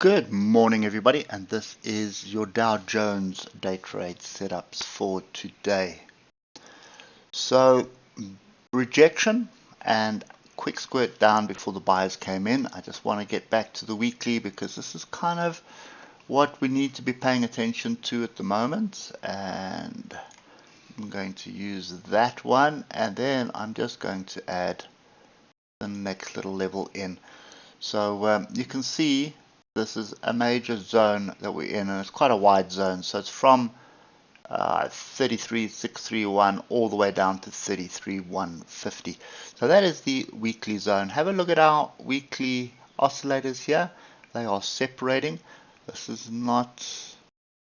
Good morning, everybody, and this is your Dow Jones day trade setups for today. So, rejection and quick squirt down before the buyers came in. I just want to get back to the weekly because this is kind of what we need to be paying attention to at the moment. And I'm going to use that one, and then I'm just going to add the next little level in. So you can see this is a major zone that we're in, and it's quite a wide zone. So it's from 33,631 all the way down to 33,150. So that is the weekly zone. Have a look at our weekly oscillators here. They are separating. This is not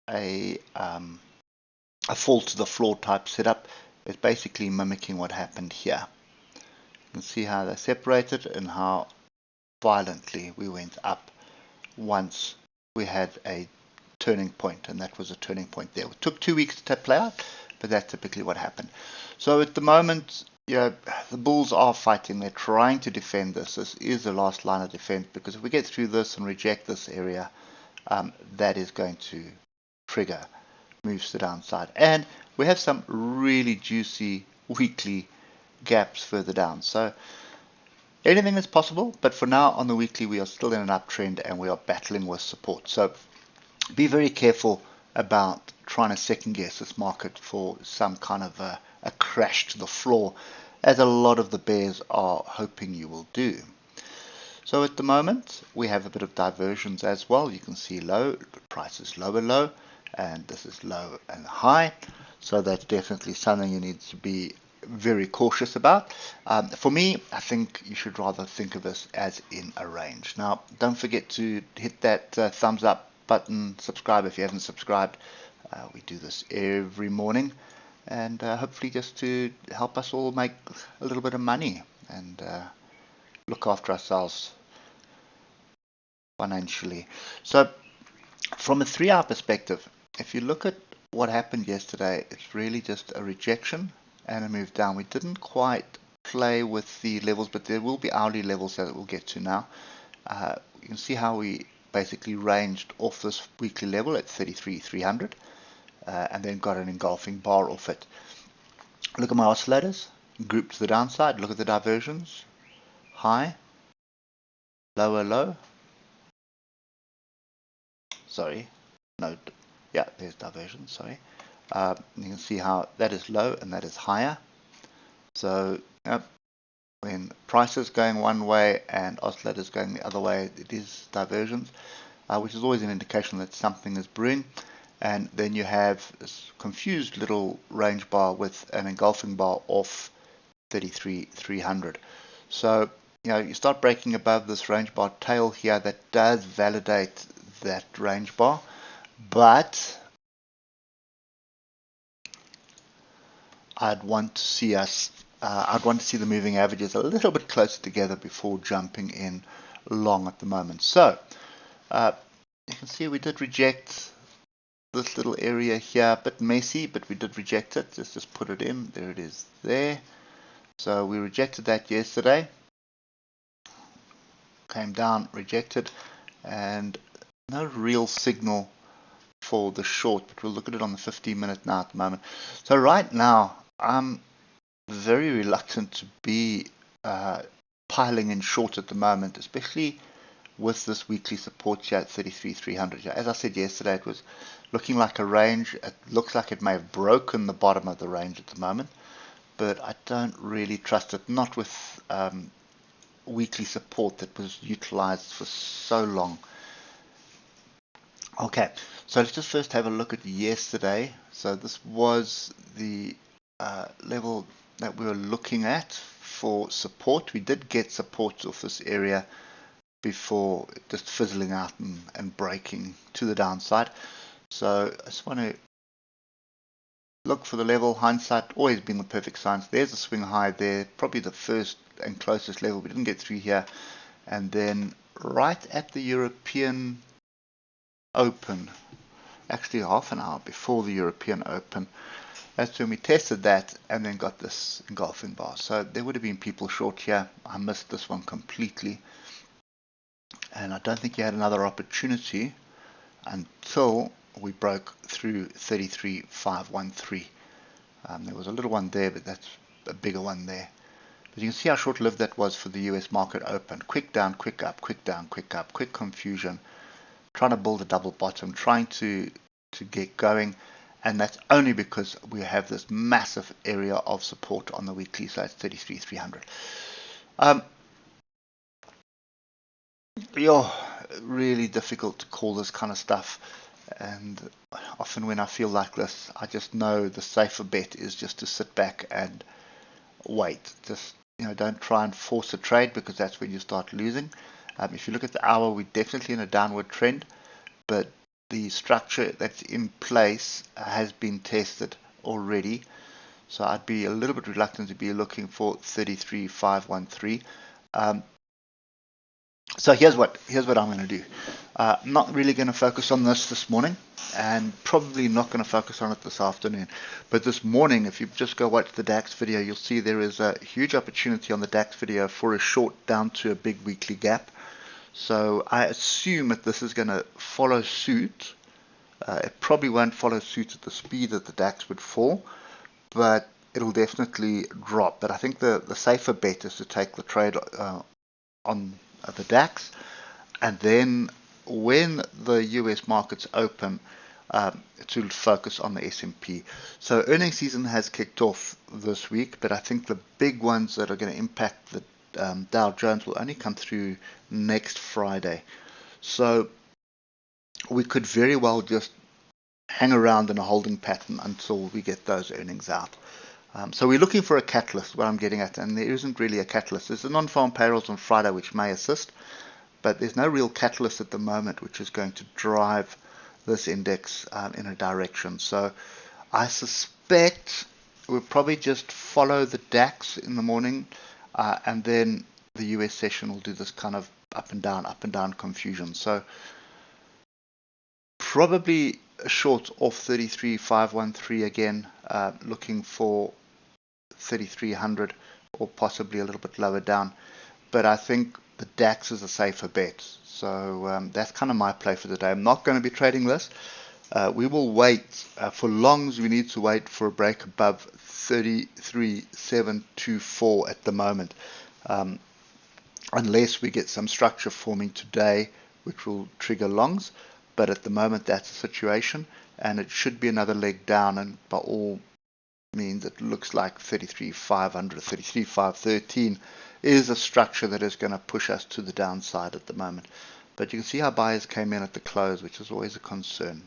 a fall to the floor type setup. It's basically mimicking what happened here. You can see how they separated and how violently we went up once we had a turning point, and that was a turning point there. It took 2 weeks to play out, but that's typically what happened. So at the moment, the bulls are fighting. They're trying to defend this. This is the last line of defense, because if we get through this and reject this area, that is going to trigger moves to the downside. And we have some really juicy weekly gaps further down. So anything is possible, but for now on the weekly we are still in an uptrend and we are battling with support. So be very careful about trying to second guess this market for some kind of a crash to the floor, as a lot of the bears are hoping you will do. So at the moment we have a bit of diversions as well. You can see low, price is lower low, and this is low and high. So that's definitely something you need to be very cautious about. For me, I think you should rather think of this as in a range. Now, don't forget to hit that thumbs up button, subscribe if you haven't subscribed. We do this every morning, and hopefully just to help us all make a little bit of money and look after ourselves financially. So from a 3-hour perspective, if you look at what happened yesterday, it's really just a rejection and a move down. We didn't quite play with the levels, but there will be hourly levels that we'll get to now. You can see how we basically ranged off this weekly level at 33,300 and then got an engulfing bar off it. Look at my oscillators, grouped to the downside. Look at the diversions, high, lower low. Sorry, no, yeah, there's diversion, sorry. You can see how that is low and that is higher. So when price is going one way and oscillators going the other way, it is diversions, which is always an indication that something is brewing. And then you have this confused little range bar with an engulfing bar off 33,300. So you start breaking above this range bar tail here. That does validate that range bar, but I'd want to see the moving averages a little bit closer together before jumping in long at the moment. So you can see we did reject this little area here, a bit messy, but we did reject it. Let's just put it in. There it is there. So we rejected that yesterday. Came down, rejected, and no real signal for the short, but we'll look at it on the 15-minute now at the moment. So right now I'm very reluctant to be piling in short at the moment, especially with this weekly support here at 33,300. As I said yesterday, it was looking like a range. It looks like it may have broken the bottom of the range at the moment, but I don't really trust it, not with weekly support that was utilized for so long. Okay, so let's just first have a look at yesterday. So this was the level that we were looking at for support. We did get support off this area before just fizzling out and breaking to the downside. So I just want to look for the level. Hindsight always being the perfect science. There's a swing high there, probably the first and closest level. We didn't get through here, and then right at the European Open, actually half an hour before the European Open, that's when we tested that and then got this engulfing bar. So there would have been people short here. I missed this one completely, and I don't think you had another opportunity until we broke through 33,513. There was a little one there, but that's a bigger one there. But you can see how short-lived that was for the US market open. Quick down, quick up, quick down, quick up, quick confusion, trying to build a double bottom, trying to get going, and that's only because we have this massive area of support on the weekly, so it's 33,300. Really difficult to call this kind of stuff, and often when I feel like this, I just know the safer bet is just to sit back and wait. Just don't try and force a trade, because that's when you start losing. If you look at the hour, we're definitely in a downward trend, but the structure that's in place has been tested already, so I'd be a little bit reluctant to be looking for 33,513. So here's what I'm going to do. I'm not really going to focus on this morning, and probably not going to focus on it this afternoon. But this morning, if you just go watch the DAX video, you'll see there is a huge opportunity on the DAX video for a short down to a big weekly gap. So I assume that this is going to follow suit. It probably won't follow suit at the speed that the DAX would fall, but it'll definitely drop. But I think the safer bet is to take the trade on the DAX, and then when the US markets open, to focus on the S&P. So earnings season has kicked off this week, but I think the big ones that are going to impact the Dow Jones will only come through next Friday. So we could very well just hang around in a holding pattern until we get those earnings out. So we're looking for a catalyst, what I'm getting at, and there isn't really a catalyst. There's the non-farm payrolls on Friday, which may assist, but there's no real catalyst at the moment which is going to drive this index in a direction. So I suspect we'll probably just follow the DAX in the morning, and then the US session will do this kind of up and down confusion. So probably a short off 33,513 again, looking for 3,300 or possibly a little bit lower down. But I think the DAX is a safer bet. So that's kind of my play for the day. I'm not going to be trading this. We will wait. For longs, we need to wait for a break above 33,724 at the moment. Unless we get some structure forming today, which will trigger longs. But at the moment, that's the situation. And it should be another leg down. And by all means, it looks like 33,500, 33,513 is a structure that is going to push us to the downside at the moment. But you can see how buyers came in at the close, which is always a concern.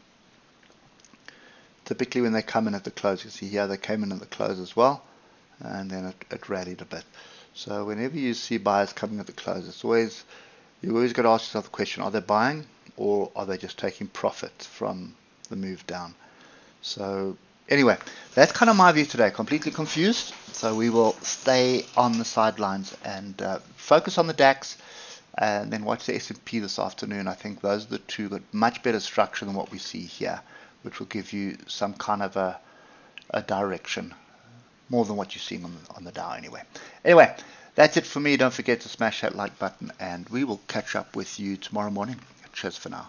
Typically when they come in at the close, you see here they came in at the close as well, and then it rallied a bit. So whenever you see buyers coming at the close, you always got to ask yourself the question, are they buying or are they just taking profit from the move down? So anyway, that's kind of my view today. Completely confused. So we will stay on the sidelines and focus on the DAX, and then watch the S&P this afternoon. I think those are the two got much better structure than what we see here, which will give you some kind of a direction, more than what you're seeing on the Dow anyway. Anyway, that's it for me. Don't forget to smash that like button, and we will catch up with you tomorrow morning. Cheers for now.